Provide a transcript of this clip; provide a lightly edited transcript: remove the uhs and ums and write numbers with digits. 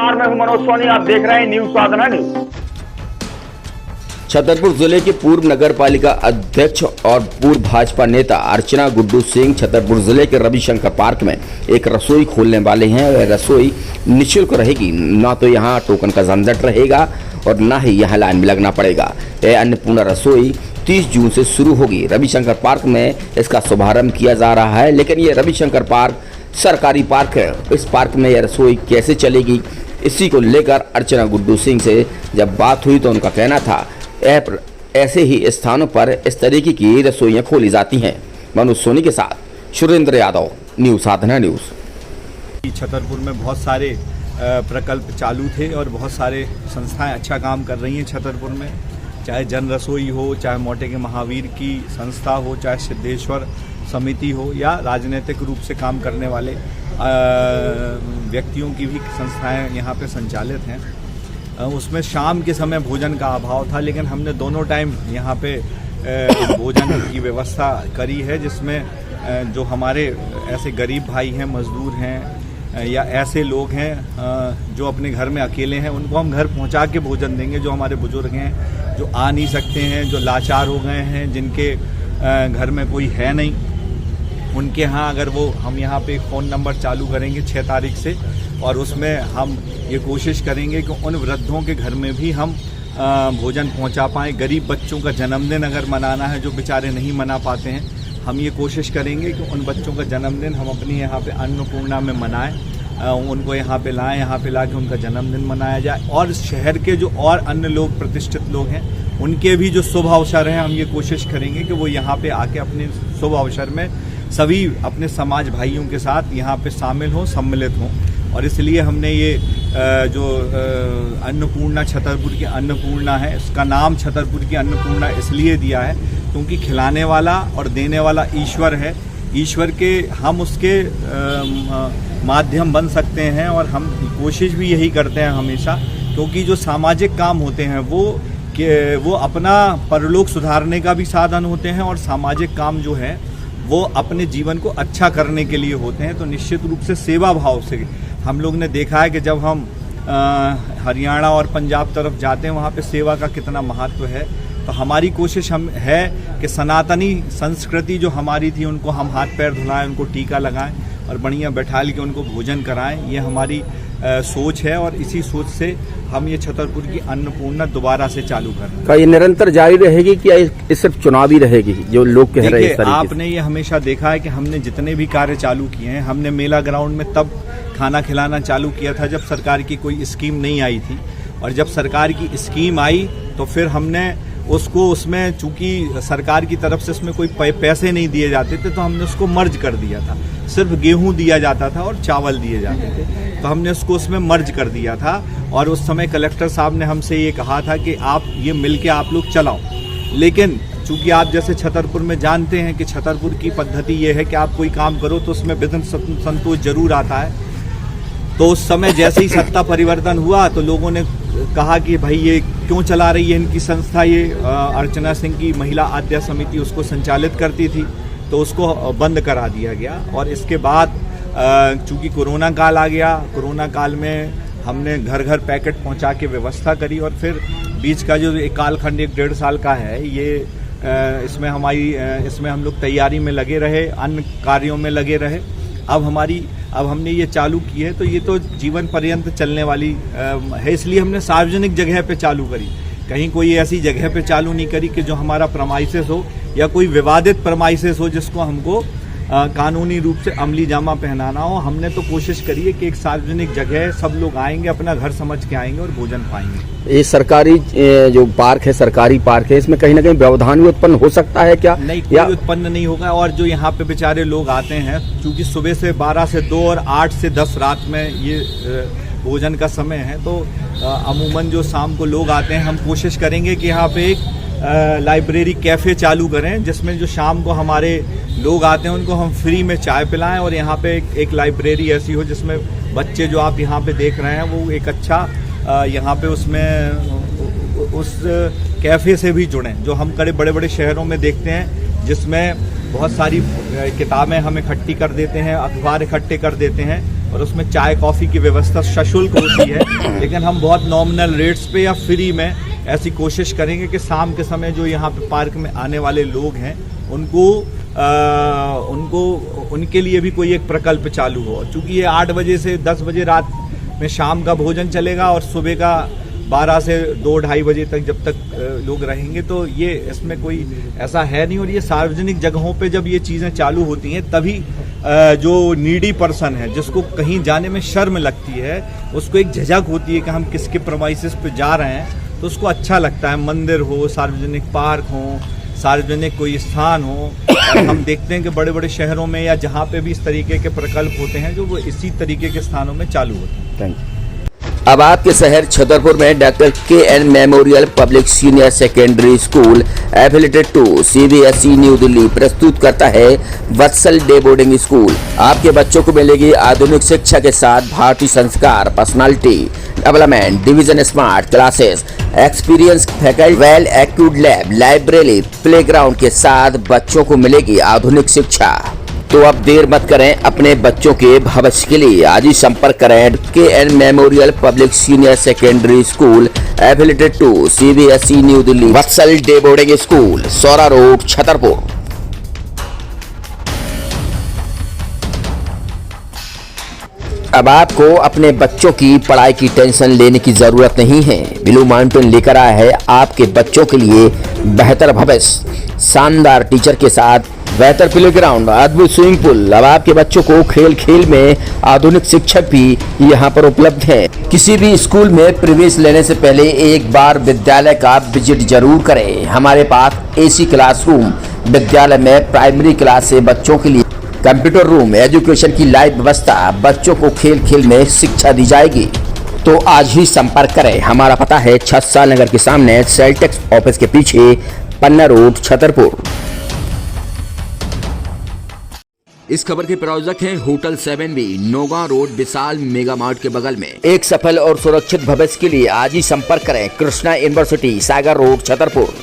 मैं हूं मनोज सोनी, आप देख रहे हैं न्यूज साधना न्यूज। छतरपुर जिले के पूर्व नगर पालिका अध्यक्ष और पूर्व भाजपा नेता अर्चना गुड्डू सिंह छतरपुर जिले के रविशंकर पार्क में एक रसोई खोलने वाले हैं। वह रसोई निःशुल्क रहेगी, ना तो यहाँ टोकन का झंझट रहेगा और ना ही यहाँ लाइन में लगना पड़ेगा। यह अन्नपूर्णा रसोई 30 जून से शुरू होगी। रविशंकर पार्क में इसका शुभारंभ किया जा रहा है, लेकिन ये रविशंकर पार्क सरकारी पार्क है। इस पार्क में यह रसोई कैसे चलेगी, इसी को लेकर अर्चना गुड्डू सिंह से जब बात हुई तो उनका कहना था ऐसे ही स्थानों पर इस तरीके की रसोइयां खोली जाती हैं। मनोज सोनी के साथ सुरेंद्र यादव, न्यूज साधना न्यूज। छतरपुर में बहुत सारे प्रकल्प चालू थे और बहुत सारे संस्थाएं अच्छा काम कर रही हैं छतरपुर में, चाहे जन रसोई हो, चाहे मोटे के महावीर की संस्था हो, चाहे सिद्धेश्वर समिति हो, या राजनीतिक रूप से काम करने वाले व्यक्तियों की भी संस्थाएं यहाँ पे संचालित हैं। उसमें शाम के समय भोजन का अभाव था, लेकिन हमने दोनों टाइम यहाँ पे भोजन की व्यवस्था करी है, जिसमें जो हमारे ऐसे गरीब भाई हैं, मजदूर हैं, या ऐसे लोग हैं जो अपने घर में अकेले हैं, उनको हम घर पहुँचा के भोजन देंगे। जो हमारे बुजुर्ग हैं, जो आ नहीं सकते हैं, जो लाचार हो गए हैं, जिनके घर में कोई है नहीं, उनके यहाँ अगर हम यहाँ पे एक फ़ोन नंबर चालू करेंगे 6 तारीख से, और उसमें हम ये कोशिश करेंगे कि उन वृद्धों के घर में भी हम भोजन पहुँचा पाएँ। गरीब बच्चों का जन्मदिन अगर मनाना है, जो बेचारे नहीं मना पाते हैं, हम ये कोशिश करेंगे कि उन बच्चों का जन्मदिन हम अपनी यहाँ पे अन्नपूर्णा में मनाएं, उनको यहाँ पे लाएं, यहाँ पे ला के उनका जन्मदिन मनाया जाए। और शहर के जो और अन्य लोग, प्रतिष्ठित लोग हैं, उनके भी जो शुभ अवसर हैं, हम ये कोशिश करेंगे कि वो यहाँ पे आके अपने शुभ अवसर में सभी अपने समाज भाइयों के साथ यहाँ पे शामिल हों, सम्मिलित हों। और इसलिए हमने ये जो अन्नपूर्णा, छतरपुर की अन्नपूर्णा है, इसका नाम छतरपुर की अन्नपूर्णा इसलिए दिया है क्योंकि खिलाने वाला और देने वाला ईश्वर है। ईश्वर के हम उसके माध्यम बन सकते हैं, और हम कोशिश भी यही करते हैं हमेशा, क्योंकि जो सामाजिक काम होते हैं वो अपना परलोक सुधारने का भी साधन होते हैं, और सामाजिक काम जो है वो अपने जीवन को अच्छा करने के लिए होते हैं। तो निश्चित रूप से सेवा भाव से हम लोग ने देखा है कि जब हम हरियाणा और पंजाब तरफ जाते हैं, वहाँ पे सेवा का कितना महत्व है। तो हमारी कोशिश है कि सनातनी संस्कृति जो हमारी थी, उनको हम हाथ पैर धुलाएं, उनको टीका लगाएं और बढ़िया बैठाल के उनको भोजन कराएं। ये हमारी सोच है, और इसी सोच से हम ये छतरपुर की अन्नपूर्णा दोबारा से चालू कर रहे हैं। क्या ये निरंतर जारी रहेगी कि ये सिर्फ चुनावी रहेगी, जो लोग कह रहे हैं? आपने ये हमेशा देखा है कि हमने जितने भी कार्य चालू किए हैं, हमने मेला ग्राउंड में तब खाना खिलाना चालू किया था जब सरकार की कोई स्कीम नहीं आई थी, और जब सरकार की स्कीम आई तो फिर हमने उसमें चूंकि सरकार की तरफ से उसमें कोई पैसे नहीं दिए जाते थे, तो हमने उसको मर्ज कर दिया था। सिर्फ गेहूं दिया जाता था और चावल दिए जाते थे, तो हमने उसको उसमें मर्ज कर दिया था। और उस समय कलेक्टर साहब ने हमसे ये कहा था कि आप ये मिलके आप लोग चलाओ। लेकिन चूंकि आप जैसे छतरपुर में जानते हैं कि छतरपुर की पद्धति ये है कि आप कोई काम करो तो उसमें विघ्न संतोष जरूर आता है। तो उस समय जैसे ही सत्ता परिवर्तन हुआ तो लोगों ने कहा कि भाई ये क्यों चला रही है इनकी संस्था, ये अर्चना सिंह की महिला आद्या समिति उसको संचालित करती थी, तो उसको बंद करा दिया गया। और इसके बाद चूंकि कोरोना काल आ गया, कोरोना काल में हमने घर घर पैकेट पहुंचा के व्यवस्था करी, और फिर बीच का जो एक कालखंड 1-1.5 साल का है, ये इसमें हम लोग तैयारी में लगे रहे, अन्य कार्यों में लगे रहे। अब हमने ये चालू की है, तो ये तो जीवन पर्यंत चलने वाली है, इसलिए हमने सार्वजनिक जगह पे चालू करी। कहीं कोई ऐसी जगह पे चालू नहीं करी कि जो हमारा प्रमाइसेस हो या कोई विवादित प्रमाइसेस हो जिसको हमको कानूनी रूप से अमली जामा पहनाना हो। हमने तो कोशिश करी है कि एक सार्वजनिक जगह है, सब लोग आएंगे, अपना घर समझ के आएंगे और भोजन पाएंगे। ये सरकारी जो पार्क है, सरकारी पार्क है, इसमें कहीं ना कहीं व्यवधान भी उत्पन्न हो सकता है क्या? नहीं, कोई उत्पन्न नहीं होगा। और जो यहाँ पे बेचारे लोग आते हैं, क्योंकि सुबह से 12 से 2 और 8 से 10 रात में ये भोजन का समय है, तो अमूमन जो शाम को लोग आते हैं, हम कोशिश करेंगे कि यहाँ पे एक लाइब्रेरी कैफ़े चालू करें, जिसमें जो शाम को हमारे लोग आते हैं उनको हम फ्री में चाय पिलाएं, और यहाँ पे एक लाइब्रेरी ऐसी हो जिसमें बच्चे जो आप यहाँ पे देख रहे हैं वो एक अच्छा यहाँ पे उसमें उस कैफ़े से भी जुड़ें, जो हम बड़े बड़े शहरों में देखते हैं, जिसमें बहुत सारी किताबें हम इकट्ठी कर देते हैं, अखबार इकट्ठे कर देते हैं, और उसमें चाय कॉफ़ी की व्यवस्था सशुल्क होती है, लेकिन हम बहुत नॉमिनल रेट्स पे या फ्री में ऐसी कोशिश करेंगे कि शाम के समय जो यहाँ पे पार्क में आने वाले लोग हैं उनके लिए भी कोई एक प्रकल्प चालू हो। चूँकि ये 8 बजे से 10 बजे रात में शाम का भोजन चलेगा और सुबह का 12 से 2-2:30 बजे तक जब तक लोग रहेंगे, तो ये इसमें कोई ऐसा है नहीं। और ये सार्वजनिक जगहों पे जब ये चीज़ें चालू होती हैं तभी जो नीडी पर्सन है, जिसको कहीं जाने में शर्म लगती है, उसको एक झिझक होती है कि हम किसके प्रेमाइसेस पे जा रहे हैं, तो उसको अच्छा लगता है। मंदिर हो, सार्वजनिक पार्क हो, सार्वजनिक कोई स्थान हो, और हम देखते हैं कि बड़े बड़े शहरों में या जहाँ पे भी इस तरीके के प्रकल्प होते हैं जो वो इसी तरीके के स्थानों में चालू होते हैं। Thank you. अब आपके शहर छतरपुर में doctor K N. Memorial public senior secondary school affiliated to CBSE new Delhi प्रस्तुत करता है वत्सल डे बोर्डिंग स्कूल। आपके बच्चों को मिलेगी आधुनिक शिक्षा के साथ भारतीय संस्कार, personality development, division smart classes, experience faculty, well accrued lab, library, playground के साथ बच्चों को मिलेगी आधुनिक शिक्षा। तो अब देर मत करें, अपने बच्चों के भविष्य के लिए आज ही संपर्क करें K N. Memorial public senior secondary school affiliated to CBSE new Delhi, Vatsal day boarding school, Saura road, Chhatarpur. अब आपको अपने बच्चों की पढ़ाई की टेंशन लेने की जरूरत नहीं है। ब्लू माउंटेन लेकर आया है आपके बच्चों के लिए बेहतर भविष्य, शानदार टीचर के साथ बेहतर प्लेग्राउंड, अद्भुत स्विमिंग पूल। अब आपके बच्चों को खेल खेल में आधुनिक शिक्षक भी यहाँ पर उपलब्ध हैं। किसी भी स्कूल में प्रवेश लेने से पहले एक बार विद्यालय का विजिट जरूर करें। हमारे पास AC क्लासरूम, विद्यालय में प्राइमरी क्लास से बच्चों के लिए कंप्यूटर रूम, एजुकेशन की लाइव व्यवस्था, बच्चों को खेल खेल में शिक्षा दी जाएगी। तो आज ही संपर्क करें। हमारा पता है छत्साल नगर के सामने सेल्टेक्स ऑफिस के पीछे, पन्ना रोड, छतरपुर। इस खबर के प्रायोजक हैं होटल 7B, नौगांव रोड, विशाल मेगा मार्ट के बगल में। एक सफल और सुरक्षित भविष्य के लिए आज ही संपर्क करें कृष्णा यूनिवर्सिटी, सागर रोड, छतरपुर।